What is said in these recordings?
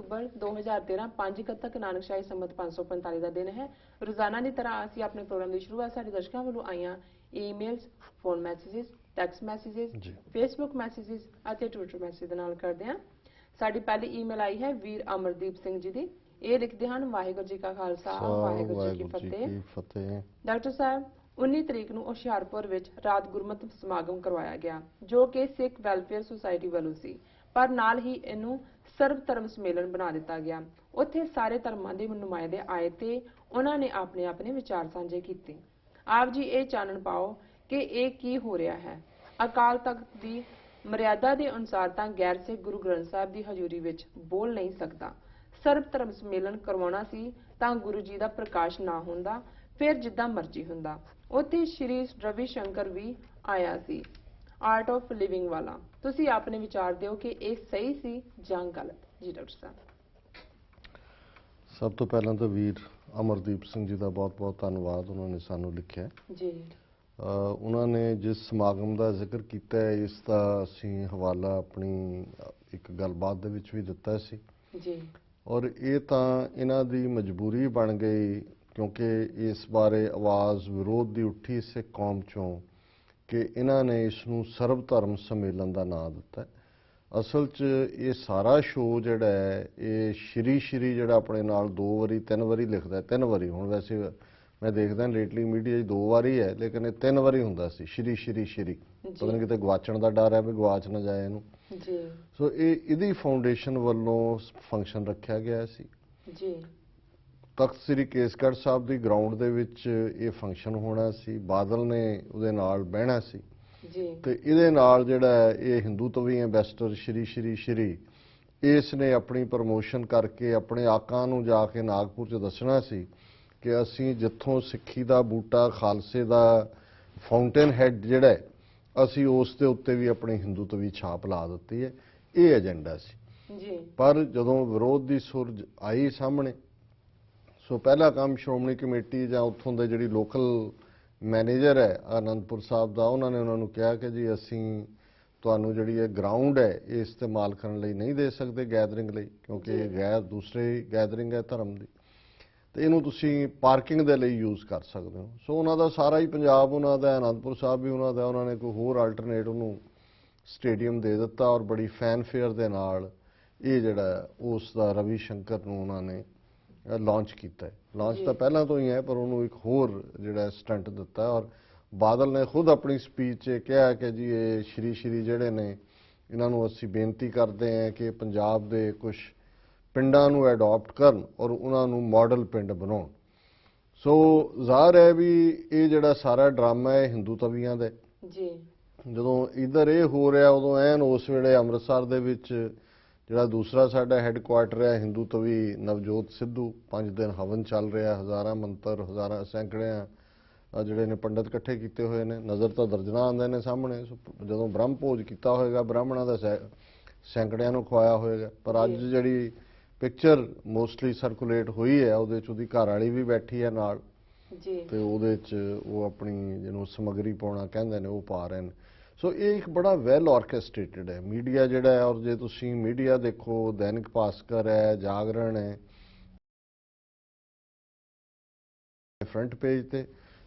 अक्टूबर 2013 5 ਕੱਤਕ ਨਾਨਕਸ਼ਾਹੀ ਸੰਮਤ 545 ਦਾ ਦਿਨ ਹੈ। ਰੋਜ਼ਾਨਾ ਦੀ ਤਰ੍ਹਾਂ ਅਸੀਂ ਆਪਣੇ ਪ੍ਰੋਗਰਾਮ ਦੀ ਸ਼ੁਰੂਆਤ ਸਾਡੇ ਦਰਸ਼ਕਾਂ ਵੱਲੋਂ ਆਈਆਂ emails, phone messages, text messages, Facebook messages ਅਤੇ ਟਵਿੱਟਰ ਮੈਸੇਜ ਦੇ ਨਾਲ ਕਰਦੇ ਹਾਂ। ਸਾਡੀ ਪਹਿਲੀ ਈਮੇਲ ਆਈ ਹੈ ਵੀਰ ਅਮਰਦੀਪ ਸਿੰਘ ਜੀ ਦੀ। ਇਹ ਲਿਖਦੇ ਹਨ, ਵਾਹਿਗੁਰੂ ਜੀ ਕਾ ਖਾਲਸਾ ਵਾਹਿਗੁਰੂ ਜੀ ਕੀ ਫਤਿਹ। ਡਾਕਟਰ ਸਾਹਿਬ, 19 ਤਰੀਕ ਨੂੰ ਹੁਸ਼ਿਆਰਪੁਰ ਵਿੱਚ ਰਾਤ ਗੁਰਮਤਿ ਸਮਾਗਮ ਕਰਵਾਇਆ ਗਿਆ ਜੋ ਕਿ ਸਿੱਖ ਵੈਲਫੇਅਰ ਸੁਸਾਇਟੀ ਵੱਲੋਂ ਸੀ, ਪਰ ਨਾਲ ਹੀ ਇਹਨੂੰ ਸਰਬ ਧਰਮ ਸੰਮੇਲਨ ਬਣਾ ਦਿੱਤਾ ਗਿਆ। ਉੱਥੇ ਸਾਰੇ ਧਰਮਾਂ ਦੇ ਨੁਮਾਇੰਦੇ ਆਏ ਤੇ ਉਹਨਾਂ ਨੇ ਆਪਣੇ ਵਿਚਾਰ ਸਾਂਝੇ ਕੀਤੇ। ਆਪ ਜੀ ਇਹ ਚਾਨਣ ਪਾਓ ਕਿ ਇਹ ਕੀ ਹੋ ਰਿਹਾ ਹੈ। ਅਕਾਲ ਤਖਤ ਦੀ ਮਰਿਆਦਾ ਦੇ ਅਨੁਸਾਰ ਤਾਂ ਗੈਰ ਸਿੱਖ ਗੁਰੂ ਗ੍ਰੰਥ ਸਾਹਿਬ ਦੀ ਹਜ਼ੂਰੀ ਵਿੱਚ ਬੋਲ ਨਹੀਂ ਸਕਦਾ। ਸਰਬ ਧਰਮ ਸੰਮੇਲਨ ਕਰਵਾਉਣਾ ਸੀ ਤਾਂ ਗੁਰੂ ਜੀ ਦਾ ਪ੍ਰਕਾਸ਼ ਨਾ ਹੁੰਦਾ, ਫਿਰ ਜਿੱਦਾਂ ਮਰਜ਼ੀ ਹੁੰਦਾ। ਉੱਥੇ ਸ਼੍ਰੀ ਰਵੀ ਸ਼ੰਕਰ ਵੀ ਆਇਆ ਸੀ, ਆਰਟ ਆਫ ਲਿਵਿੰਗ ਵਾਲਾ। ਤੁਸੀਂ ਆਪਣੇ ਵਿਚਾਰ ਦਿਓ ਕਿ ਇਹ ਸਹੀ ਸੀ ਜਾਂ ਗਲਤ। ਜੀ ਡਾਕਟਰ ਸਾਹਿਬ। ਸਭ ਤੋਂ ਪਹਿਲਾਂ ਤਾਂ ਵੀਰ ਅਮਰਦੀਪ ਸਿੰਘ ਜੀ ਦਾ ਬਹੁਤ-ਬਹੁਤ ਧੰਨਵਾਦ, ਉਹਨਾਂ ਨੇ ਸਾਨੂੰ ਲਿਖਿਆ ਜੀ। ਉਹਨਾਂ ਨੇ ਜਿਸ ਸਮਾਗਮ ਦਾ ਜ਼ਿਕਰ ਕੀਤਾ ਹੈ ਇਸ ਦਾ ਅਸੀਂ ਹਵਾਲਾ ਆਪਣੀ ਇੱਕ ਗੱਲਬਾਤ ਦੇ ਵਿੱਚ ਵੀ ਦਿੱਤਾ ਸੀ ਜੀ। ਔਰ ਇਹ ਤਾਂ ਇਹਨਾਂ ਦੀ ਮਜਬੂਰੀ ਬਣ ਗਈ ਕਿਉਂਕਿ ਇਸ ਬਾਰੇ ਆਵਾਜ਼ ਵਿਰੋਧ ਦੀ ਉੱਠੀ ਸਿੱਖ ਕੌਮ ਚੋਂ ਕਿ ਇਹਨਾਂ ਨੇ ਇਸ ਨੂੰ ਸਰਬ ਧਰਮ ਸੰਮੇਲਨ ਦਾ ਨਾਂ ਦਿੱਤਾ। ਅਸਲ 'ਚ ਇਹ ਸਾਰਾ ਸ਼ੋਅ ਜਿਹੜਾ ਹੈ ਇਹ ਸ਼੍ਰੀ ਜਿਹੜਾ ਆਪਣੇ ਨਾਲ 2 ਵਾਰੀ 3 ਵਾਰੀ ਲਿਖਦਾ, 3 ਵਾਰੀ। ਹੁਣ ਵੈਸੇ ਮੈਂ ਦੇਖਦਾ ਲੇਟਲੀ ਮੀਡੀਆ 'ਚ 2 ਵਾਰੀ ਹੈ, ਲੇਕਿਨ ਇਹ 3 ਵਾਰੀ ਹੁੰਦਾ ਸੀ ਸ਼੍ਰੀ ਪਤਾ ਨਹੀਂ ਕਿਤੇ ਗਵਾਚਣ ਦਾ ਡਰ ਹੈ ਵੀ ਗਵਾਚ ਨਾ ਜਾਏ ਇਹਨੂੰ ਜੀ। ਸੋ ਇਹਦੀ ਫਾਊਂਡੇਸ਼ਨ ਵੱਲੋਂ ਫੰਕਸ਼ਨ ਰੱਖਿਆ ਗਿਆ ਸੀ ਜੀ। ਤਖਤ ਸ੍ਰੀ ਕੇਸਗੜ੍ਹ ਸਾਹਿਬ ਦੀ ਗਰਾਊਂਡ ਦੇ ਵਿੱਚ ਇਹ ਫੰਕਸ਼ਨ ਹੋਣਾ ਸੀ। ਬਾਦਲ ਨੇ ਉਹਦੇ ਨਾਲ ਬਹਿਣਾ ਸੀ ਜੀ। ਤੇ ਇਹਦੇ ਨਾਲ ਜਿਹੜਾ ਇਹ ਹਿੰਦੂਤਵੀ ਐਂਬੈਸਡਰ ਸ਼੍ਰੀ ਇਸ ਨੇ ਆਪਣੀ ਪ੍ਰਮੋਸ਼ਨ ਕਰਕੇ ਆਪਣੇ ਆਕਾ ਨੂੰ ਜਾ ਕੇ ਨਾਗਪੁਰ 'ਚ ਦੱਸਣਾ ਸੀ ਕਿ ਅਸੀਂ ਜਿੱਥੋਂ ਸਿੱਖੀ ਦਾ ਬੂਟਾ ਖਾਲਸੇ ਦਾ ਫਾਊਂਟੇਨ ਹੈਡ ਜਿਹੜਾ ਹੈ ਅਸੀਂ ਉਸ ਦੇ ਉੱਤੇ ਵੀ ਆਪਣੀ ਹਿੰਦੂਤਵੀ ਛਾਪ ਲਾ ਦਿੱਤੀ ਹੈ। ਇਹ ਏਜੰਡਾ ਸੀ ਜੀ। ਪਰ ਜਦੋਂ ਵਿਰੋਧ ਦੀ ਸੁਰ ਆਈ ਸਾਹਮਣੇ ਸੋ ਪਹਿਲਾ ਕੰਮ ਸ਼੍ਰੋਮਣੀ ਕਮੇਟੀ ਜਾਂ ਉੱਥੋਂ ਦੇ ਜਿਹੜੀ ਲੋਕਲ ਮੈਨੇਜਰ ਹੈ ਆਨੰਦਪੁਰ ਸਾਹਿਬ ਦਾ, ਉਹਨਾਂ ਨੇ ਉਹਨਾਂ ਨੂੰ ਕਿਹਾ ਕਿ ਜੀ ਅਸੀਂ ਤੁਹਾਨੂੰ ਜਿਹੜੀ ਇਹ ਗਰਾਊਂਡ ਹੈ ਇਹ ਇਸਤੇਮਾਲ ਕਰਨ ਲਈ ਨਹੀਂ ਦੇ ਸਕਦੇ ਗੈਦਰਿੰਗ ਲਈ, ਕਿਉਂਕਿ ਇਹ ਗੈਰ ਦੂਸਰੀ ਗੈਦਰਿੰਗ ਹੈ ਧਰਮ ਦੀ, ਤੇ ਇਹਨੂੰ ਤੁਸੀਂ ਪਾਰਕਿੰਗ ਦੇ ਲਈ ਯੂਜ਼ ਕਰ ਸਕਦੇ ਹੋ। ਸੋ ਉਹਨਾਂ ਦਾ ਸਾਰਾ ਹੀ ਪੰਜਾਬ ਉਹਨਾਂ ਦਾ, ਆਨੰਦਪੁਰ ਸਾਹਿਬ ਵੀ ਉਹਨਾਂ ਦਾ, ਉਹਨਾਂ ਨੇ ਕੋਈ ਹੋਰ ਆਲਟਰਨੇਟ ਉਹਨੂੰ ਸਟੇਡੀਅਮ ਦੇ ਦਿੱਤਾ ਔਰ ਬੜੀ ਫੈਨਫੇਅਰ ਦੇ ਨਾਲ ਇਹ ਜਿਹੜਾ ਉਸ ਦਾ ਰਵੀ ਸ਼ੰਕਰ ਨੂੰ ਉਹਨਾਂ ਨੇ ਲਾਂਚ ਕੀਤਾ। ਲਾਂਚ ਤਾਂ ਪਹਿਲਾਂ ਤੋਂ ਹੀ ਹੈ ਪਰ ਉਹਨੂੰ ਇੱਕ ਹੋਰ ਜਿਹੜਾ ਸਟੰਟ ਦਿੱਤਾ ਔਰ ਬਾਦਲ ਨੇ ਖੁਦ ਆਪਣੀ ਸਪੀਚ 'ਚ ਕਿਹਾ ਕਿ ਜੀ ਇਹ ਸ਼੍ਰੀ ਜਿਹੜੇ ਨੇ ਇਹਨਾਂ ਨੂੰ ਅਸੀਂ ਬੇਨਤੀ ਕਰਦੇ ਹਾਂ ਕਿ ਪੰਜਾਬ ਦੇ ਕੁਝ ਪਿੰਡਾਂ ਨੂੰ ਐਡਾਪਟ ਕਰਨ ਔਰ ਉਹਨਾਂ ਨੂੰ ਮਾਡਲ ਪਿੰਡ ਬਣਾਉਣ। ਸੋ ਜ਼ਾਹਰ ਹੈ ਵੀ ਇਹ ਜਿਹੜਾ ਸਾਰਾ ਡਰਾਮਾ ਹੈ ਹਿੰਦੂ ਤਵੀਆਂ ਦਾ ਜੀ। ਜਦੋਂ ਇੱਧਰ ਇਹ ਹੋ ਰਿਹਾ ਉਦੋਂ ਐਨ ਉਸ ਵੇਲੇ ਅੰਮ੍ਰਿਤਸਰ ਦੇ ਵਿੱਚ ਜਿਹੜਾ ਦੂਸਰਾ ਸਾਡਾ ਹੈੱਡਕੁਆਰਟਰ ਹੈ ਹਿੰਦੂ ਤਵੀ ਨਵਜੋਤ ਸਿੱਧੂ, 5 ਦਿਨ ਹਵਨ ਚੱਲ ਰਿਹਾ, ਹਜ਼ਾਰਾਂ ਮੰਤਰ, ਹਜ਼ਾਰਾਂ ਸੈਂਕੜਿਆਂ ਜਿਹੜੇ ਨੇ ਪੰਡਤ ਇਕੱਠੇ ਕੀਤੇ ਹੋਏ ਨੇ, ਨਜ਼ਰ ਤਾਂ ਦਰਜਨਾਂ ਆਉਂਦੇ ਨੇ ਸਾਹਮਣੇ। ਜਦੋਂ ਬ੍ਰਹਮ ਭੋਜ ਕੀਤਾ ਹੋਏਗਾ ਬ੍ਰਾਹਮਣਾਂ ਦਾ ਸੈਂਕੜਿਆਂ ਨੂੰ ਖਵਾਇਆ ਹੋਏਗਾ। ਪਰ ਅੱਜ ਜਿਹੜੀ ਪਿਕਚਰ ਮੋਸਟਲੀ ਸਰਕੂਲੇਟ ਹੋਈ ਹੈ ਉਹਦੇ 'ਚ ਉਹਦੀ ਘਰ ਵਾਲੀ ਵੀ ਬੈਠੀ ਹੈ ਨਾਲ ਜੀ ਤੇ ਉਹਦੇ 'ਚ ਉਹ ਆਪਣੀ ਜਿਹਨੂੰ ਸਮੱਗਰੀ ਪਾਉਣਾ ਕਹਿੰਦੇ ਨੇ ਉਹ ਪਾ ਰਹੇ ਨੇ। ਸੋ ਇਹ ਇੱਕ ਬੜਾ ਵੈਲ ਆਰਕੈਸਟ੍ਰੇਟਡ ਹੈ ਮੀਡੀਆ ਜਿਹੜਾ ਹੈ। ਔਰ ਜੇ ਤੁਸੀਂ ਮੀਡੀਆ ਦੇਖੋ, ਦੈਨਿਕ ਭਾਸਕਰ ਹੈ, ਜਾਗਰਣ ਹੈ, ਫਰੰਟ ਪੇਜ ਤੇ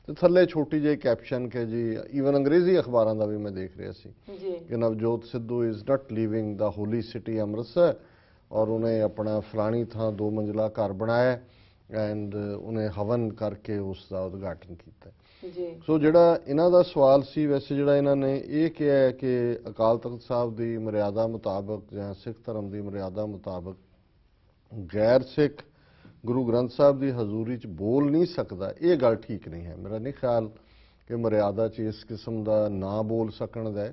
ਥੱਲੇ ਛੋਟੀ ਜਿਹੀ ਕੈਪਸ਼ਨ ਕਿ ਜੀ ਈਵਨ ਅੰਗਰੇਜ਼ੀ ਅਖਬਾਰਾਂ ਦਾ ਵੀ ਮੈਂ ਦੇਖ ਰਿਹਾ ਸੀ ਕਿ Navjot Sidhu is not leaving the Holi city Amritsar ਔਰ ਉਹਨੇ ਆਪਣਾ ਫਲਾਣੀ ਥਾਂ 2 ਮੰਜ਼ਿਲਾ ਘਰ ਬਣਾਇਆ ਐਂਡ ਉਹਨੇ ਹਵਨ ਕਰਕੇ ਉਸ ਦਾ ਉਦਘਾਟਨ ਕੀਤਾ। ਸੋ ਜਿਹੜਾ ਇਹਨਾਂ ਦਾ ਸਵਾਲ ਸੀ, ਵੈਸੇ ਜਿਹੜਾ ਇਹਨਾਂ ਨੇ ਇਹ ਕਿਹਾ ਹੈ ਕਿ ਅਕਾਲ ਤਖਤ ਸਾਹਿਬ ਦੀ ਮਰਿਆਦਾ ਮੁਤਾਬਕ ਜਾਂ ਸਿੱਖ ਧਰਮ ਦੀ ਮਰਿਆਦਾ ਮੁਤਾਬਕ ਗੈਰ ਸਿੱਖ ਗੁਰੂ ਗ੍ਰੰਥ ਸਾਹਿਬ ਦੀ ਹਜ਼ੂਰੀ 'ਚ ਬੋਲ ਨਹੀਂ ਸਕਦਾ, ਇਹ ਗੱਲ ਠੀਕ ਨਹੀਂ ਹੈ। ਮੇਰਾ ਨਹੀਂ ਖਿਆਲ ਕਿ ਮਰਿਆਦਾ 'ਚ ਇਸ ਕਿਸਮ ਦਾ ਨਾ ਬੋਲ ਸਕਣ ਦਾ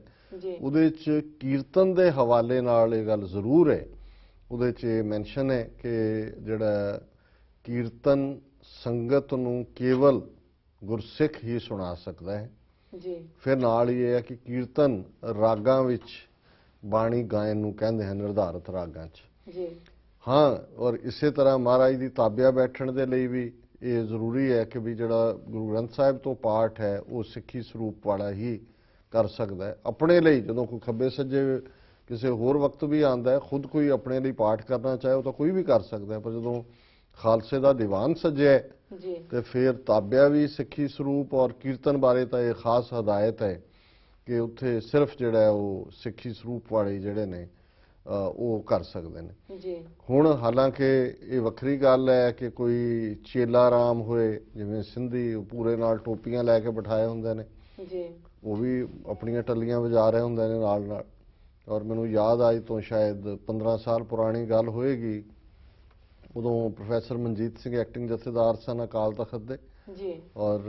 ਉਹਦੇ 'ਚ ਕੀਰਤਨ ਦੇ ਹਵਾਲੇ ਨਾਲ ਇਹ ਗੱਲ ਜ਼ਰੂਰ ਹੈ। ਉਹਦੇ 'ਚ ਇਹ ਮੈਂਸ਼ਨ ਹੈ ਕਿ ਜਿਹੜਾ ਕੀਰਤਨ ਸੰਗਤ ਨੂੰ ਕੇਵਲ ਗੁਰਸਿੱਖ ਹੀ ਸੁਣਾ ਸਕਦਾ ਹੈ। ਫਿਰ ਨਾਲ ਹੀ ਇਹ ਹੈ ਕਿ ਕੀਰਤਨ ਰਾਗਾਂ ਵਿੱਚ ਬਾਣੀ ਗਾਇਨ ਨੂੰ ਕਹਿੰਦੇ ਹਨ, ਨਿਰਧਾਰਤ ਰਾਗਾਂ 'ਚ। ਹਾਂ, ਔਰ ਇਸੇ ਤਰ੍ਹਾਂ ਮਹਾਰਾਜ ਦੀ ਤਾਬਿਆ ਬੈਠਣ ਦੇ ਲਈ ਵੀ ਇਹ ਜ਼ਰੂਰੀ ਹੈ ਕਿ ਵੀ ਜਿਹੜਾ ਗੁਰੂ ਗ੍ਰੰਥ ਸਾਹਿਬ ਤੋਂ ਪਾਠ ਹੈ ਉਹ ਸਿੱਖੀ ਸਰੂਪ ਵਾਲਾ ਹੀ ਕਰ ਸਕਦਾ ਹੈ। ਆਪਣੇ ਲਈ ਜਦੋਂ ਕੋਈ ਖੱਬੇ ਸੱਜੇ ਕਿਸੇ ਹੋਰ ਵਕਤ ਵੀ ਆਉਂਦਾ ਹੈ, ਖੁਦ ਕੋਈ ਆਪਣੇ ਲਈ ਪਾਠ ਕਰਨਾ ਚਾਹੇ ਉਹ ਤਾਂ ਕੋਈ ਵੀ ਕਰ ਸਕਦਾ ਹੈ, ਪਰ ਜਦੋਂ ਖਾਲਸੇ ਦਾ ਦੀਵਾਨ ਸਜਿਆ ਤੇ ਫਿਰ ਤਾਬਿਆ ਵੀ ਸਿੱਖੀ ਸਰੂਪ ਔਰ ਕੀਰਤਨ ਬਾਰੇ ਤਾਂ ਇਹ ਖਾਸ ਹਦਾਇਤ ਹੈ ਕਿ ਉੱਥੇ ਸਿਰਫ ਜਿਹੜਾ ਹੈ ਉਹ ਸਿੱਖੀ ਸਰੂਪ ਵਾਲੇ ਜਿਹੜੇ ਨੇ ਉਹ ਕਰ ਸਕਦੇ ਨੇ ਜੀ। ਹੁਣ ਹਾਲਾਂਕਿ ਇਹ ਵੱਖਰੀ ਗੱਲ ਹੈ ਕਿ ਕੋਈ ਚੇਲਾ ਰਾਮ ਹੋਏ ਜਿਵੇਂ ਸਿੰਧੀ ਪੂਰੇ ਨਾਲ ਟੋਪੀਆਂ ਲੈ ਕੇ ਬਿਠਾਏ ਹੁੰਦੇ ਨੇ ਜੀ, ਉਹ ਵੀ ਆਪਣੀਆਂ ਟੱਲੀਆਂ ਵਜਾ ਰਹੇ ਹੁੰਦੇ ਨੇ ਨਾਲ ਨਾਲ। ਔਰ ਮੈਨੂੰ ਯਾਦ ਅੱਜ ਤੋਂ ਸ਼ਾਇਦ 15 ਸਾਲ ਪੁਰਾਣੀ ਗੱਲ ਹੋਏਗੀ, ਉਦੋਂ ਪ੍ਰੋਫੈਸਰ ਮਨਜੀਤ ਸਿੰਘ ਐਕਟਿੰਗ ਜਥੇਦਾਰ ਸਨ ਅਕਾਲ ਤਖਤ ਦੇ ਜੀ, ਔਰ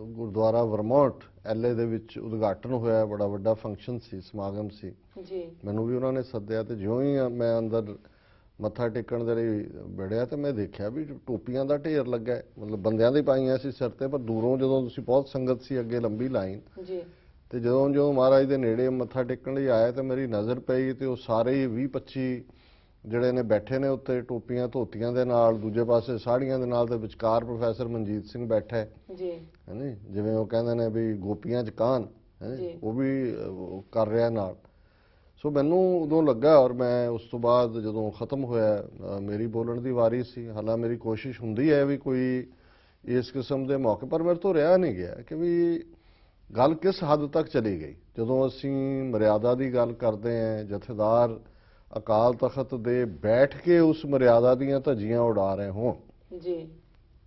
ਗੁਰਦੁਆਰਾ ਵਰਮੌਂਟ LA ਦੇ ਵਿੱਚ ਉਦਘਾਟਨ ਹੋਇਆ, ਬੜਾ ਵੱਡਾ ਫੰਕਸ਼ਨ ਸੀ, ਸਮਾਗਮ ਸੀ ਜੀ। ਮੈਨੂੰ ਵੀ ਉਹਨਾਂ ਨੇ ਸੱਦਿਆ ਤੇ ਜਿਉਂ ਹੀ ਮੈਂ ਅੰਦਰ ਮੱਥਾ ਟੇਕਣ ਦੇ ਲਈ ਵੜਿਆ ਤੇ ਮੈਂ ਦੇਖਿਆ ਵੀ ਟੋਪੀਆਂ ਦਾ ਢੇਰ ਲੱਗਾ, ਮਤਲਬ ਬੰਦਿਆਂ ਦੇ ਪਾਈਆਂ ਸੀ ਸਿਰ ਤੇ, ਪਰ ਦੂਰੋਂ ਜਦੋਂ ਤੁਸੀਂ ਬਹੁਤ ਸੰਗਤ ਸੀ ਅੱਗੇ ਲੰਬੀ ਲਾਈਨ ਜੀ, ਤੇ ਜਦੋਂ ਮਹਾਰਾਜ ਦੇ ਨੇੜੇ ਮੱਥਾ ਟੇਕਣ ਲਈ ਆਇਆ ਤੇ ਮੇਰੀ ਨਜ਼ਰ ਪਈ ਤੇ ਉਹ ਸਾਰੇ 20-25 ਜਿਹੜੇ ਨੇ ਬੈਠੇ ਨੇ ਉੱਤੇ ਟੋਪੀਆਂ ਧੋਤੀਆਂ ਦੇ ਨਾਲ, ਦੂਜੇ ਪਾਸੇ ਸਾੜੀਆਂ ਦੇ ਨਾਲ, ਤੇ ਵਿਚਕਾਰ ਪ੍ਰੋਫੈਸਰ ਮਨਜੀਤ ਸਿੰਘ ਬੈਠਾ ਜੀ, ਹੈਨੀ, ਜਿਵੇਂ ਉਹ ਕਹਿੰਦੇ ਨੇ ਵੀ ਗੋਪੀਆਂ 'ਚ ਕਾਨ ਹੈ, ਉਹ ਵੀ ਕਰ ਰਿਹਾ ਨਾਲ। ਸੋ ਮੈਨੂੰ ਉਦੋਂ ਲੱਗਾ, ਔਰ ਮੈਂ ਉਸ ਤੋਂ ਬਾਅਦ ਜਦੋਂ ਖਤਮ ਹੋਇਆ ਮੇਰੀ ਬੋਲਣ ਦੀ ਵਾਰੀ ਸੀ, ਹਾਲਾਂ ਮੇਰੀ ਕੋਸ਼ਿਸ਼ ਹੁੰਦੀ ਹੈ ਵੀ ਕੋਈ ਇਸ ਕਿਸਮ ਦੇ ਮੌਕੇ ਪਰ ਮੇਰੇ ਤੋਂ ਰਿਹਾ ਨਹੀਂ ਗਿਆ ਕਿ ਵੀ ਗੱਲ ਕਿਸ ਹੱਦ ਤੱਕ ਚਲੀ ਗਈ। ਜਦੋਂ ਅਸੀਂ ਮਰਿਆਦਾ ਦੀ ਗੱਲ ਕਰਦੇ ਹਾਂ, ਜਥੇਦਾਰ ਅਕਾਲ ਤਖਤ ਦੇ ਬੈਠ ਕੇ ਉਸ ਮਰਿਆਦਾ ਦੀਆਂ ਧੱਜੀਆਂ ਉਡਾ ਰਹੇ ਹੋਣ ਜੀ,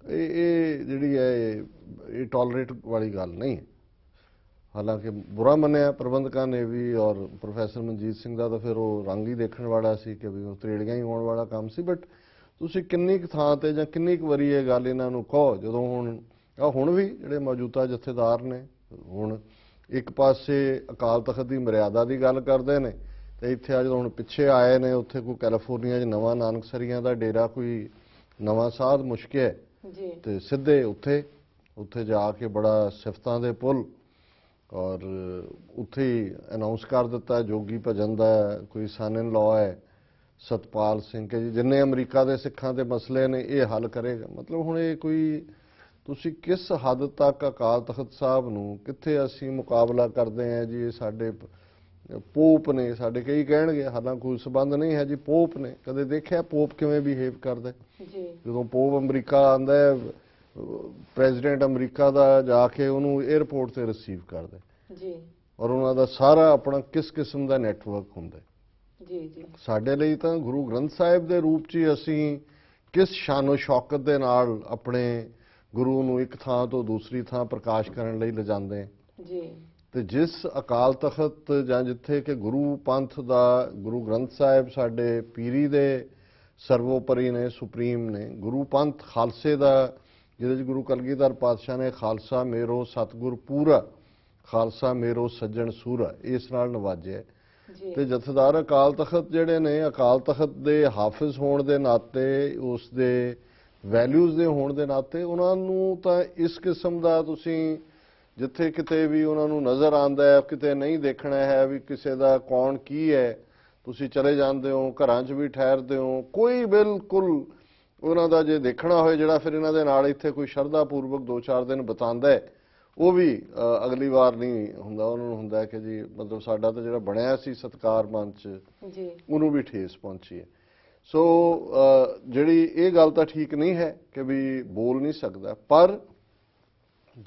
ਇਹ ਜਿਹੜੀ ਹੈ ਇਹ ਟੋਲਰੇਟ ਵਾਲੀ ਗੱਲ ਨਹੀਂ ਹੈ। ਹਾਲਾਂਕਿ ਬੁਰਾ ਮੰਨਿਆ ਪ੍ਰਬੰਧਕਾਂ ਨੇ ਵੀ, ਔਰ ਪ੍ਰੋਫੈਸਰ ਮਨਜੀਤ ਸਿੰਘ ਦਾ ਤਾਂ ਫਿਰ ਉਹ ਰੰਗ ਹੀ ਦੇਖਣ ਵਾਲਾ ਸੀ ਕਿ ਵੀ ਉਹ ਤਰੇੜੀਆਂ ਹੀ ਹੋਣ ਵਾਲਾ ਕੰਮ ਸੀ। ਬਟ ਤੁਸੀਂ ਕਿੰਨੀ ਕੁ ਥਾਂ ਤੇ ਜਾਂ ਕਿੰਨੀ ਕੁ ਵਾਰੀ ਇਹ ਗੱਲ ਇਹਨਾਂ ਨੂੰ ਕਹੋ, ਜਦੋਂ ਹੁਣ ਵੀ ਜਿਹੜੇ ਮੌਜੂਦਾ ਜਥੇਦਾਰ ਨੇ ਹੁਣ ਇੱਕ ਪਾਸੇ ਅਕਾਲ ਤਖਤ ਦੀ ਮਰਿਆਦਾ ਦੀ ਗੱਲ ਕਰਦੇ ਨੇ ਤੇ ਇੱਥੇ ਅੱਜ ਹੁਣ ਪਿੱਛੇ ਆਏ ਨੇ, ਉੱਥੇ ਕੋਈ ਕੈਲੀਫੋਰਨੀਆ 'ਚ ਨਵਾਂ ਨਾਨਕਸਰੀਆਂ ਦਾ ਡੇਰਾ ਕੋਈ ਨਵਾਂ ਸਾਧ ਮੁਸ਼ਕਿਆ ਜੀ, ਤੇ ਸਿੱਧੇ ਉੱਥੇ ਜਾ ਕੇ ਬੜਾ ਸਿਫਤਾਂ ਦੇ ਪੁੱਲ, ਔਰ ਉੱਥੇ ਹੀ ਅਨਾਉਂਸ ਕਰ ਦਿੱਤਾ ਜੋਗੀ ਭਜਨ ਦਾ ਕੋਈ ਸਨ ਇਨ ਲਾਅ ਹੈ ਸਤਪਾਲ ਸਿੰਘ ਕੇ ਜੀ, ਜਿੰਨੇ ਅਮਰੀਕਾ ਦੇ ਸਿੱਖਾਂ ਦੇ ਮਸਲੇ ਨੇ ਇਹ ਹੱਲ ਕਰੇਗਾ। ਮਤਲਬ ਹੁਣ ਇਹ ਕੋਈ ਤੁਸੀਂ ਕਿਸ ਹੱਦ ਤੱਕ ਅਕਾਲ ਤਖਤ ਸਾਹਿਬ ਨੂੰ ਕਿੱਥੇ ਅਸੀਂ ਮੁਕਾਬਲਾ ਕਰਦੇ ਹਾਂ ਜੀ, ਇਹ ਸਾਡੇ ਪੋਪ ਨੇ, ਸਾਡੇ ਕਈ ਕਹਿਣਗੇ, ਹਾਲਾਂਕਿ ਕੋਈ ਸਬੰਧ ਨਹੀਂ ਹੈ ਜੀ, ਪੋਪ ਨੇ। ਕਦੇ ਦੇਖਿਆ ਪੋਪ ਕਿਵੇਂ ਬਿਹੇਵ ਕਰਦਾ ਜੀ? ਜਦੋਂ ਪੋਪ ਅਮਰੀਕਾ ਆਉਂਦਾ ਹੈ, ਪ੍ਰੈਜ਼ੀਡੈਂਟ ਅਮਰੀਕਾ ਦਾ ਜਾ ਕੇ ਉਹਨੂੰ 에ਅਰਪੋਰਟ ਤੇ ਰਿਸੀਵ ਕਰਦਾ ਜੀ, ਔਰ ਉਹਨਾਂ ਦਾ ਸਾਰਾ ਆਪਣਾ ਕਿਸ ਕਿਸਮ ਦਾ ਨੈਟਵਰਕ ਹੁੰਦਾ ਜੀ ਜੀ। ਸਾਡੇ ਲਈ ਤਾਂ ਗੁਰੂ ਗ੍ਰੰਥ ਸਾਹਿਬ ਦੇ ਰੂਪ 'ਚ ਹੀ ਅਸੀਂ ਕਿਸ ਸ਼ਾਨੋ ਸ਼ੌਕਤ ਦੇ ਨਾਲ ਆਪਣੇ ਗੁਰੂ ਨੂੰ ਇੱਕ ਥਾਂ ਤੋਂ ਦੂਸਰੀ ਥਾਂ ਪ੍ਰਕਾਸ਼ ਕਰਨ ਲਈ ਲਿਜਾਂਦੇ ਜੀ, ਤੇ ਜਿਸ ਅਕਾਲ ਤਖਤ ਜਾਂ ਜਿੱਥੇ ਕਿ ਗੁਰੂ ਪੰਥ ਦਾ, ਗੁਰੂ ਗ੍ਰੰਥ ਸਾਹਿਬ ਸਾਡੇ ਪੀਰੀ ਦੇ ਸਰਵੋਪਰੀ ਨੇ, ਸੁਪਰੀਮ ਨੇ, ਗੁਰੂ ਪੰਥ ਖਾਲਸੇ ਦਾ, ਜਿਹਦੇ 'ਚ ਗੁਰੂ ਕਲਗੀਧਰ ਪਾਤਸ਼ਾਹ ਨੇ ਖਾਲਸਾ ਮੇਰੋ ਸਤਿਗੁਰ ਪੂਰਾ, ਖਾਲਸਾ ਮੇਰੋ ਸੱਜਣ ਸੂਰਾ ਇਸ ਨਾਲ ਨਵਾਜਿਆ ਤੇ ਜਥੇਦਾਰ ਅਕਾਲ ਤਖਤ ਜਿਹੜੇ ਨੇ, ਅਕਾਲ ਤਖਤ ਦੇ ਹਾਫਿਜ਼ ਹੋਣ ਦੇ ਨਾਤੇ, ਉਸ ਦੇ ਵੈਲਿਊਜ਼ ਦੇ ਹੋਣ ਦੇ ਨਾਤੇ, ਉਹਨਾਂ ਨੂੰ ਤਾਂ ਇਸ ਕਿਸਮ ਦਾ ਤੁਸੀਂ ਜਿੱਥੇ ਕਿਤੇ ਵੀ ਉਹਨਾਂ ਨੂੰ ਨਜ਼ਰ ਆਉਂਦਾ ਹੈ, ਕਿਤੇ ਨਹੀਂ ਦੇਖਣਾ ਹੈ ਵੀ ਕਿਸੇ ਦਾ ਕੌਣ ਕੀ ਹੈ, ਤੁਸੀਂ ਚਲੇ ਜਾਂਦੇ ਹੋ, ਘਰਾਂ 'ਚ ਵੀ ਠਹਿਰਦੇ ਹੋ, ਕੋਈ ਬਿਲਕੁਲ ਉਹਨਾਂ ਦਾ ਜੇ ਦੇਖਣਾ ਹੋਏ ਜਿਹੜਾ ਫਿਰ ਇਹਨਾਂ ਦੇ ਨਾਲ ਇੱਥੇ ਕੋਈ ਸ਼ਰਧਾ ਪੂਰਵਕ 2-4 ਦਿਨ ਬਿਤਾਉਂਦਾ ਹੈ, ਉਹ ਵੀ ਅਗਲੀ ਵਾਰ ਨਹੀਂ ਹੁੰਦਾ, ਉਹਨਾਂ ਨੂੰ ਹੁੰਦਾ ਕਿ ਜੀ ਮਤਲਬ ਸਾਡਾ ਤਾਂ ਜਿਹੜਾ ਬਣਿਆ ਸੀ ਸਤਿਕਾਰ ਮੰਚ ਜੀ, ਉਹਨੂੰ ਵੀ ਠੇਸ ਪਹੁੰਚੀ ਹੈ। ਸੋ ਜਿਹੜੀ ਇਹ ਗੱਲ ਤਾਂ ਠੀਕ ਨਹੀਂ ਹੈ ਕਿ ਵੀ ਬੋਲ ਨਹੀਂ ਸਕਦਾ, ਪਰ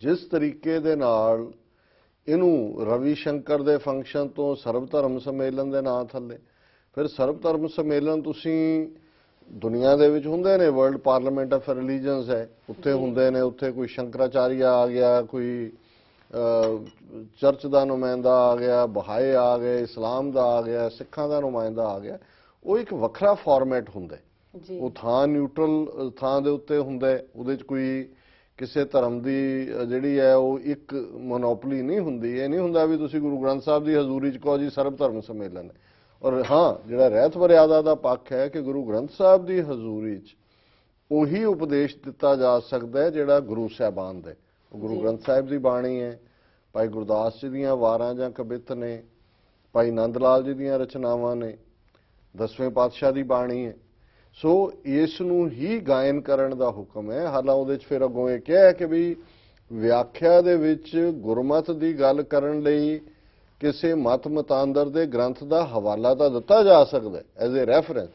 ਜਿਸ ਤਰੀਕੇ ਦੇ ਨਾਲ ਇਹਨੂੰ ਰਵੀ ਸ਼ੰਕਰ ਦੇ ਫੰਕਸ਼ਨ ਤੋਂ ਸਰਬ ਧਰਮ ਸੰਮੇਲਨ ਦੇ ਨਾਂ ਥੱਲੇ, ਫਿਰ ਸਰਬ ਧਰਮ ਸੰਮੇਲਨ ਤੁਸੀਂ ਦੁਨੀਆ ਦੇ ਵਿੱਚ ਹੁੰਦੇ ਨੇ, ਵਰਲਡ ਪਾਰਲੀਮੈਂਟ ਆਫ ਰਿਲੀਜਨਸ ਹੈ, ਉੱਥੇ ਹੁੰਦੇ ਨੇ, ਉੱਥੇ ਕੋਈ ਸ਼ੰਕਰਾਚਾਰੀਆ ਆ ਗਿਆ, ਕੋਈ ਚਰਚ ਦਾ ਨੁਮਾਇੰਦਾ ਆ ਗਿਆ, ਬਹਾਏ ਆ ਗਏ, ਇਸਲਾਮ ਦਾ ਆ ਗਿਆ, ਸਿੱਖਾਂ ਦਾ ਨੁਮਾਇੰਦਾ ਆ ਗਿਆ, ਉਹ ਇੱਕ ਵੱਖਰਾ ਫਾਰਮੈਟ ਹੁੰਦਾ ਉਹ ਥਾਂ ਨਿਊਟਰਲ ਥਾਂ ਦੇ ਉੱਤੇ ਹੁੰਦਾ, ਉਹਦੇ 'ਚ ਕੋਈ ਕਿਸੇ ਧਰਮ ਦੀ ਜਿਹੜੀ ਹੈ ਉਹ ਇੱਕ ਮੋਨੋਪਲੀ ਨਹੀਂ ਹੁੰਦੀ। ਇਹ ਨਹੀਂ ਹੁੰਦਾ ਵੀ ਤੁਸੀਂ ਗੁਰੂ ਗ੍ਰੰਥ ਸਾਹਿਬ ਦੀ ਹਜ਼ੂਰੀ 'ਚ ਕਹੋ ਜੀ ਸਰਬ ਧਰਮ ਸੰਮੇਲਨ ਹੈ। ਔਰ ਹਾਂ, ਜਿਹੜਾ ਰਹਿਤ ਮਰਿਆਦਾ ਦਾ ਪੱਖ ਹੈ ਕਿ ਗੁਰੂ ਗ੍ਰੰਥ ਸਾਹਿਬ ਦੀ ਹਜ਼ੂਰੀ 'ਚ ਉਹੀ ਉਪਦੇਸ਼ ਦਿੱਤਾ ਜਾ ਸਕਦਾ ਹੈ ਜਿਹੜਾ ਗੁਰੂ ਸਾਹਿਬਾਨ ਦੇ, ਗੁਰੂ ਗ੍ਰੰਥ ਸਾਹਿਬ ਦੀ ਬਾਣੀ ਹੈ, ਭਾਈ ਗੁਰਦਾਸ ਜੀ ਦੀਆਂ ਵਾਰਾਂ ਜਾਂ ਕਵਿਤ ਨੇ, ਭਾਈ ਨੰਦ ਲਾਲ ਜੀ ਦੀਆਂ ਰਚਨਾਵਾਂ ਨੇ, 10ਵੇਂ ਪਾਤਸ਼ਾਹ ਦੀ ਬਾਣੀ ਹੈ। ਸੋ ਇਸ ਨੂੰ ਹੀ ਗਾਇਨ ਕਰਨ ਦਾ ਹੁਕਮ ਹੈ। ਹਾਲਾਂ ਉਹਦੇ 'ਚ ਫਿਰ ਅੱਗੋਂ ਇਹ ਕਿਹਾ ਕਿ ਵੀ ਵਿਆਖਿਆ ਦੇ ਵਿੱਚ ਗੁਰਮਤਿ ਦੀ ਗੱਲ ਕਰਨ ਲਈ ਕਿਸੇ ਮਤ ਮਤਾਂਦਰ ਦੇ ਗ੍ਰੰਥ ਦਾ ਹਵਾਲਾ ਤਾਂ ਦਿੱਤਾ ਜਾ ਸਕਦਾ ਐਜ਼ ਏ ਰੈਫਰੈਂਸ,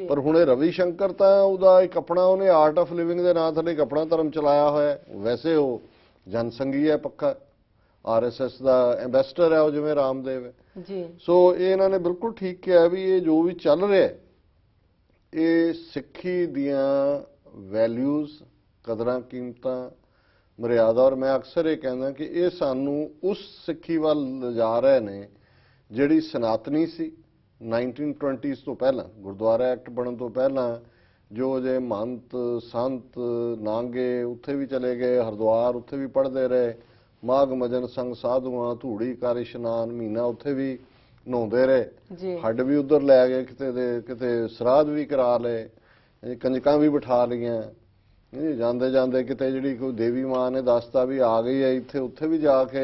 ਪਰ ਹੁਣ ਇਹ ਰਵੀ ਸ਼ੰਕਰ ਤਾਂ ਉਹਦਾ ਇੱਕ ਆਪਣਾ ਉਹਨੇ ਆਰਟ ਆਫ ਲਿਵਿੰਗ ਦੇ ਨਾਂ ਥੱਲੇ ਇੱਕ ਆਪਣਾ ਧਰਮ ਚਲਾਇਆ ਹੋਇਆ ਹੈ। ਵੈਸੇ ਉਹ ਜਨਸੰਘੀ ਹੈ ਪੱਕਾ, ਆਰਐਸਐਸ ਦਾ ਐਂਬੈਸਡਰ ਹੈ ਉਹ, ਜਿਵੇਂ ਰਾਮਦੇਵ ਹੈ ਜੀ। ਸੋ ਇਹ ਇਹਨਾਂ ਨੇ ਬਿਲਕੁਲ ਠੀਕ ਕਿਹਾ ਵੀ ਇਹ ਜੋ ਵੀ ਚੱਲ ਰਿਹਾ ਹੈ ਇਹ ਸਿੱਖੀ ਦੀਆਂ ਵੈਲਿਊਜ਼, ਕਦਰਾਂ ਕੀਮਤਾਂ, ਮਰਿਆਦਾ, ਔਰ ਮੈਂ ਅਕਸਰ ਇਹ ਕਹਿੰਦਾ ਕਿ ਇਹ ਸਾਨੂੰ ਉਸ ਸਿੱਖੀ ਵੱਲ ਲਿਜਾ ਰਹੇ ਨੇ ਜਿਹੜੀ ਸਨਾਤਨੀ ਸੀ 1920s ਤੋਂ ਪਹਿਲਾਂ, ਗੁਰਦੁਆਰਾ ਐਕਟ ਬਣਨ ਤੋਂ ਪਹਿਲਾਂ। ਜੋ ਜੇ ਮਹੰਤ ਸੰਤ ਨਾਂਗੇ ਉੱਥੇ ਵੀ ਚਲੇ ਗਏ, ਹਰਿਦੁਆਰ ਉੱਥੇ ਵੀ ਪੜ੍ਹਦੇ ਰਹੇ, ਮਾਘ ਮਜਨ ਸੰਗ ਸਾਧੂਆਂ, ਧੂੜੀ ਕਰ ਇਸ਼ਨਾਨ, ਮਹੀਨਾ ਉੱਥੇ ਵੀ ਨਹਾਉਂਦੇ ਰਹੇ, ਹੱਡ ਵੀ ਉਧਰ ਲੈ ਗਏ ਕਿਤੇ ਦੇ ਕਿਤੇ, ਸਰਾਧ ਵੀ ਕਰਾ ਲਏ, ਕੰਜਕਾਂ ਵੀ ਬਿਠਾ ਲਈਆਂ, ਜਾਂਦੇ ਜਾਂਦੇ ਕਿਤੇ ਜਿਹੜੀ ਕੋਈ ਦੇਵੀ ਮਾਂ ਨੇ ਦੱਸਤਾ ਵੀ ਆ ਗਈ ਹੈ ਇੱਥੇ, ਉੱਥੇ ਵੀ ਜਾ ਕੇ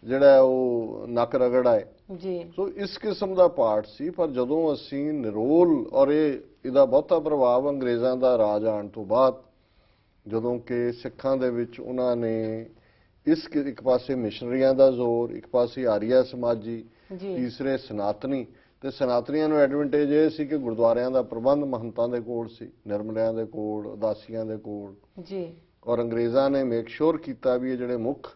ਜਿਹੜਾ ਉਹ ਨੱਕ ਰਗੜ ਆਏ ਜੀ। ਸੋ ਇਸ ਕਿਸਮ ਦਾ ਪਾਠ ਸੀ। ਪਰ ਜਦੋਂ ਅਸੀਂ ਨਿਰੋਲ, ਔਰ ਇਹਦਾ ਬਹੁਤਾ ਪ੍ਰਭਾਵ ਅੰਗਰੇਜ਼ਾਂ ਦਾ ਰਾਜ ਆਉਣ ਤੋਂ ਬਾਅਦ, ਜਦੋਂ ਕਿ ਸਿੱਖਾਂ ਦੇ ਵਿੱਚ ਉਹਨਾਂ ਨੇ ਇੱਕ ਪਾਸੇ ਮਿਸ਼ਨਰੀਆਂ ਦਾ ਜ਼ੋਰ, ਇੱਕ ਪਾਸੇ ਆਰੀਆ ਸਮਾਜੀ, ਤੀਸਰੇ ਸਨਾਤਨੀ, ਤੇ ਸਨਾਤਨੀਆਂ ਨੂੰ ਐਡਵਾਂਟੇਜ ਇਹ ਸੀ ਕਿ ਗੁਰਦੁਆਰਿਆਂ ਦਾ ਪ੍ਰਬੰਧ ਮਹੰਤਾਂ ਦੇ ਕੋਲ ਸੀ, ਨਿਰਮਲਿਆਂ ਦੇ ਕੋਲ, ਉਦਾਸੀਆਂ ਦੇ ਕੋਲ ਜੀ। ਔਰ ਅੰਗਰੇਜ਼ਾਂ ਨੇ ਮੇਕ ਸ਼ੋਰ ਕੀਤਾ ਵੀ ਇਹ ਜਿਹੜੇ ਮੁੱਖ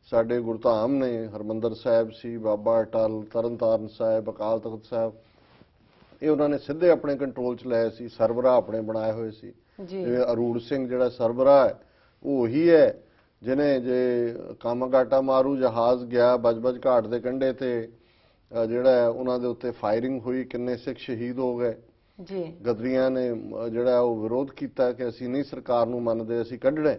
ਸਾਡੇ ਗੁਰਧਾਮ ਨੇ, ਹਰਮੰਦਰ ਸਾਹਿਬ ਸੀ, ਬਾਬਾ ਅਟਲ, ਤਰਨਤਾਰਨ ਸਾਹਿਬ, ਅਕਾਲ ਤਖਤ ਸਾਹਿਬ, ਇਹ ਉਹਨਾਂ ਨੇ ਸਿੱਧੇ ਆਪਣੇ ਕੰਟਰੋਲ 'ਚ ਲਏ ਸੀ, ਸਰਬਰਾਹ ਆਪਣੇ ਬਣਾਏ ਹੋਏ ਸੀ। ਜਿਵੇਂ ਅਰੂੜ ਸਿੰਘ ਜਿਹੜਾ ਸਰਬਰਾਹ ਹੈ ਉਹ ਉਹੀ ਹੈ ਜਿਹਨੇ ਜੇ ਕਾਮਾਗਾਟਾ ਮਾਰੂ ਜਹਾਜ਼ ਗਿਆ ਬਜਬਜ ਘਾਟ ਦੇ ਕੰਢੇ ਤੇ, ਜਿਹੜਾ ਉਹਨਾਂ ਦੇ ਉੱਤੇ ਫਾਇਰਿੰਗ ਹੋਈ, ਕਿੰਨੇ ਸਿੱਖ ਸ਼ਹੀਦ ਹੋ ਗਏ ਜੀ। ਗਦਰੀਆਂ ਨੇ ਜਿਹੜਾ ਉਹ ਵਿਰੋਧ ਕੀਤਾ ਕਿ ਅਸੀਂ ਨਹੀਂ ਸਰਕਾਰ ਨੂੰ ਮੰਨਦੇ, ਅਸੀਂ ਕੱਢਣੇ,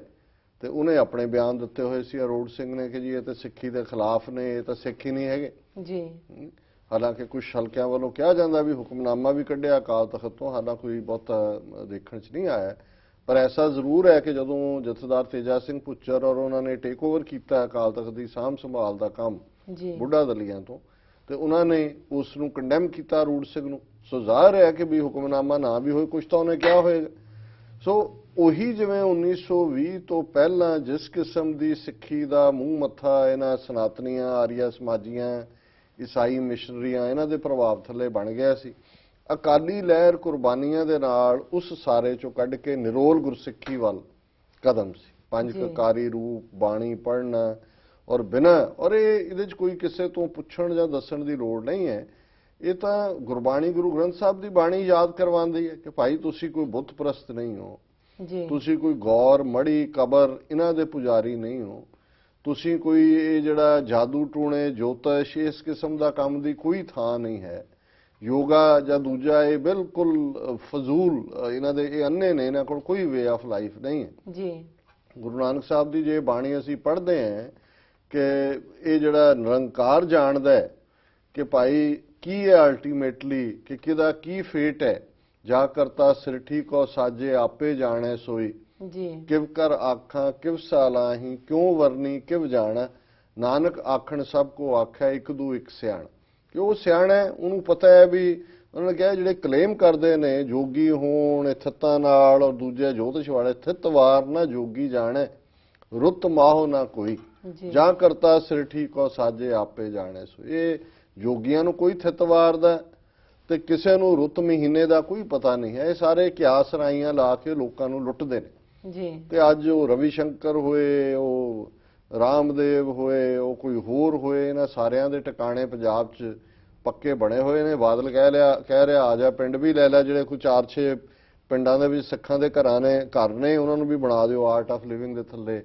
ਤੇ ਉਹਨੇ ਆਪਣੇ ਬਿਆਨ ਦਿੱਤੇ ਹੋਏ ਸੀ ਅਰੋੜ ਸਿੰਘ ਨੇ ਕਿ ਜੀ ਇਹ ਤਾਂ ਸਿੱਖੀ ਦੇ ਖਿਲਾਫ ਨੇ, ਇਹ ਤਾਂ ਸਿੱਖ ਹੀ ਨਹੀਂ ਹੈਗੇ ਜੀ। ਹਾਲਾਂਕਿ ਕੁਝ ਹਲਕਿਆਂ ਵੱਲੋਂ ਕਿਹਾ ਜਾਂਦਾ ਵੀ ਹੁਕਮਨਾਮਾ ਵੀ ਕੱਢਿਆ ਅਕਾਲ ਤਖਤ ਤੋਂ, ਹਾਲਾਂਕਿ ਕੋਈ ਬਹੁਤਾ ਦੇਖਣ 'ਚ ਨਹੀਂ ਆਇਆ। ਪਰ ਐਸਾ ਜ਼ਰੂਰ ਹੈ ਕਿ ਜਦੋਂ ਜਥੇਦਾਰ ਤੇਜਾ ਸਿੰਘ ਭੁੱਚਰ ਔਰ ਉਹਨਾਂ ਨੇ ਟੇਕ ਓਵਰ ਕੀਤਾ ਅਕਾਲ ਤਖਤ ਦੀ ਸਾਂਭ ਸੰਭਾਲ ਦਾ ਕੰਮ ਬੁੱਢਾ ਦਲੀਆਂ ਤੋਂ, ਤੇ ਉਹਨਾਂ ਨੇ ਉਸ ਨੂੰ ਕੰਡੈਮ ਕੀਤਾ ਅਰੂੜ ਸਿੰਘ ਨੂੰ। ਸੋ ਜ਼ਾਹਿਰ ਹੈ ਕਿ ਵੀ ਹੁਕਮਨਾਮਾ ਨਾ ਵੀ ਹੋਏ, ਕੁਝ ਤਾਂ ਉਹਨੇ ਕਿਹਾ ਹੋਏਗਾ। ਸੋ ਉਹੀ ਜਿਵੇਂ 1920 ਤੋਂ ਪਹਿਲਾਂ ਜਿਸ ਕਿਸਮ ਦੀ ਸਿੱਖੀ ਦਾ ਮੂੰਹ ਮੱਥਾ ਇਹਨਾਂ ਸਨਾਤਨੀਆਂ, ਆਰੀਆ ਸਮਾਜੀਆਂ, ਈਸਾਈ ਮਿਸ਼ਨਰੀਆਂ, ਇਹਨਾਂ ਦੇ ਪ੍ਰਭਾਵ ਥੱਲੇ ਬਣ ਗਿਆ ਸੀ, ਅਕਾਲੀ ਲਹਿਰ ਕੁਰਬਾਨੀਆਂ ਦੇ ਨਾਲ ਉਸ ਸਾਰੇ ਚੋਂ ਕੱਢ ਕੇ ਨਿਰੋਲ ਗੁਰਸਿੱਖੀ ਵੱਲ ਕਦਮ ਸੀ। ਪੰਜ ਕਕਾਰੀ ਰੂਪ, ਬਾਣੀ ਪੜ੍ਹਨਾ, ਔਰ ਬਿਨਾਂ, ਔਰ ਇਹਦੇ 'ਚ ਕੋਈ ਕਿਸੇ ਤੋਂ ਪੁੱਛਣ ਜਾਂ ਦੱਸਣ ਦੀ ਲੋੜ ਨਹੀਂ ਹੈ। ਇਹ ਤਾਂ ਗੁਰਬਾਣੀ ਗੁਰੂ ਗ੍ਰੰਥ ਸਾਹਿਬ ਦੀ ਬਾਣੀ ਯਾਦ ਕਰਵਾਉਂਦੀ ਹੈ ਕਿ ਭਾਈ ਤੁਸੀਂ ਕੋਈ ਬੁੱਤ ਪ੍ਰਸਤ ਨਹੀਂ ਹੋ, ਤੁਸੀਂ ਕੋਈ ਗੌਰ, ਮੜੀ, ਕਬਰ ਇਹਨਾਂ ਦੇ ਪੁਜਾਰੀ ਨਹੀਂ ਹੋ, ਤੁਸੀਂ ਕੋਈ ਇਹ ਜਿਹੜਾ ਜਾਦੂ ਟੂਣੇ, ਜੋਤਿਸ਼, ਇਸ ਕਿਸਮ ਦਾ ਕੰਮ ਦੀ ਕੋਈ ਥਾਂ ਨਹੀਂ ਹੈ। ਯੋਗਾ ਜਾਂ ਦੂਜਾ ਇਹ ਬਿਲਕੁਲ ਫਜ਼ੂਲ, ਇਹਨਾਂ ਦੇ ਇਹ ਅੰਨੇ ਨੇ, ਇਹਨਾਂ ਕੋਲ ਕੋਈ ਵੇ ਆਫ ਲਾਈਫ ਨਹੀਂ ਹੈ ਜੀ। ਗੁਰੂ ਨਾਨਕ ਸਾਹਿਬ ਦੀ ਜੇ ਬਾਣੀ ਅਸੀਂ ਪੜ੍ਹਦੇ ਹਾਂ ਕਿ ਇਹ ਜਿਹੜਾ ਨਿਰੰਕਾਰ ਜਾਣਦਾ ਹੈ ਕਿ ਭਾਈ ਕੀ ਹੈ ਅਲਟੀਮੇਟਲੀ, ਕਿ ਕਿਹਦਾ ਕੀ ਫੇਟ ਹੈ, ਜਾ ਕਰਤਾ ਸਿਰਠੀ ਕੋ ਸਾਜੇ ਆਪੇ ਜਾਣੈ ਸੋਈ ਜੀ, ਕਿਵ ਕਰ ਆਖਾਂ ਕਿਵ ਸਾਲਾਹੀ, ਕਿਉਂ ਵਰਨੀ ਕਿਵ ਜਾਣਾ, ਨਾਨਕ ਆਖਣ ਸਭ ਕੋ ਆਖਿਆ, ਇੱਕ ਦੂ ਇੱਕ ਸਿਆਣ। ਕਿ ਉਹ ਸਿਆਣਾ ਹੈ, ਉਹਨੂੰ ਪਤਾ ਹੈ ਵੀ, ਉਹਨਾਂ ਨੇ ਕਿਹਾ ਜਿਹੜੇ ਕਲੇਮ ਕਰਦੇ ਨੇ ਜੋਗੀ ਹੋਣ ਥਿੱਤਾਂ ਨਾਲ, ਔਰ ਦੂਜੇ ਜੋਤਿਸ਼ ਵਾਲੇ, ਥਿੱਤਵਾਰ ਨਾ ਜੋਗੀ ਜਾਣੈ, ਰੁੱਤ ਮਾਹੋ ਨਾ ਕੋਈ, ਜਾਂ ਕਰਤਾ ਸਿਰਠੀ ਕੋ ਸਾਜੇ ਆਪੇ ਜਾਣੈ ਸੋ। ਇਹ ਜੋਗੀਆਂ ਨੂੰ ਕੋਈ ਥਿੱਤਵਾਰ ਦਾ ਤੇ ਕਿਸੇ ਨੂੰ ਰੁੱਤ ਮਹੀਨੇ ਦਾ ਕੋਈ ਪਤਾ ਨਹੀਂ ਹੈ। ਇਹ ਸਾਰੇ ਕਿਆਸ ਰਾਈਆਂ ਲਾ ਕੇ ਲੋਕਾਂ ਨੂੰ ਲੁੱਟਦੇ ਨੇ ਜੀ। ਤੇ ਅੱਜ ਉਹ ਰਵੀ ਸ਼ੰਕਰ ਹੋਏ, ਉਹ ਰਾਮਦੇਵ ਹੋਏ, ਉਹ ਕੋਈ ਹੋਰ ਹੋਏ, ਇਹਨਾਂ ਸਾਰਿਆਂ ਦੇ ਟਿਕਾਣੇ ਪੰਜਾਬ 'ਚ ਪੱਕੇ ਬਣੇ ਹੋਏ ਨੇ। ਬਾਦਲ ਕਹਿ ਰਿਹਾ ਆ ਜਾ ਪਿੰਡ ਵੀ ਲੈ ਲੈ, ਜਿਹੜੇ ਕੋਈ 4-6 ਪਿੰਡਾਂ ਦੇ ਵਿੱਚ ਸਿੱਖਾਂ ਦੇ ਘਰ ਨੇ, ਉਹਨਾਂ ਨੂੰ ਵੀ ਬਣਾ ਦਿਓ ਆਰਟ ਆਫ ਲਿਵਿੰਗ ਦੇ ਥੱਲੇ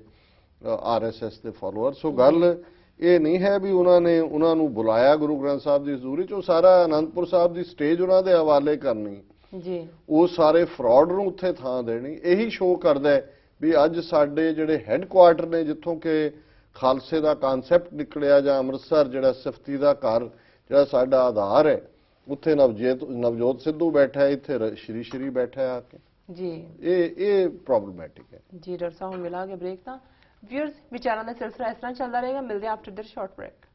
ਆਰਐਸਐਸ ਦੇ ਫਾਲੋਅਰ। ਸੋ ਗੱਲ ਇਹ ਨਹੀਂ ਹੈ ਵੀ ਉਹਨਾਂ ਨੂੰ ਬੁਲਾਇਆ ਗੁਰੂ ਗ੍ਰੰਥ ਸਾਹਿਬ ਦੀ ਹਜ਼ੂਰੀ 'ਚ, ਉਹ ਸਾਰਾ ਅਨੰਦਪੁਰ ਸਾਹਿਬ ਦੀ ਸਟੇਜ ਉਹਨਾਂ ਦੇ ਹਵਾਲੇ ਕਰਨੀ ਜੀ, ਉਹ ਸਾਰੇ ਫਰਾਡ ਨੂੰ ਉੱਥੇ ਥਾਂ ਦੇਣੀ। ਇਹੀ ਸ਼ੋਅ ਕਰਦਾ ਹੈ ਵੀ ਅੱਜ ਸਾਡੇ ਜਿਹੜੇ ਹੈੱਡਕੁਆਰਟਰ ਨੇ, ਜਿੱਥੋਂ ਕਿ ਖਾਲਸੇ ਦਾ ਕਨਸੈਪਟ ਨਿਕਲਿਆ, ਜਾਂ ਅੰਮ੍ਰਿਤਸਰ ਜਿਹੜਾ ਸਿਫਤੀ ਦਾ ਘਰ ਜਿਹੜਾ ਸਾਡਾ ਆਧਾਰ ਹੈ, ਉੱਥੇ ਨਵਜੋਤ ਸਿੱਧੂ ਬੈਠਾ ਹੈ, ਇੱਥੇ ਸ਼੍ਰੀ ਬੈਠਾ ਆ ਕੇ ਜੀ। ਇਹ ਪ੍ਰੋਬਲਮੈਟਿਕ ਹੈ ਜੀ। ਡਾਕਟਰ ਸਾਹਿਬ ਮਿਲਾਂਗੇ ਬ੍ਰੇਕ ਤਾਂ। ਵਿਊਅਰਸ, ਵਿਚਾਰਾਂ ਦਾ ਸਿਲਸਿਲਾ ਇਸ ਤਰ੍ਹਾਂ ਚੱਲਦਾ ਰਹੇਗਾ। ਮਿਲਦੇ ਆਫਟਰ ਦਿਸ ਸ਼ਾਰਟ ਬ੍ਰੇਕ।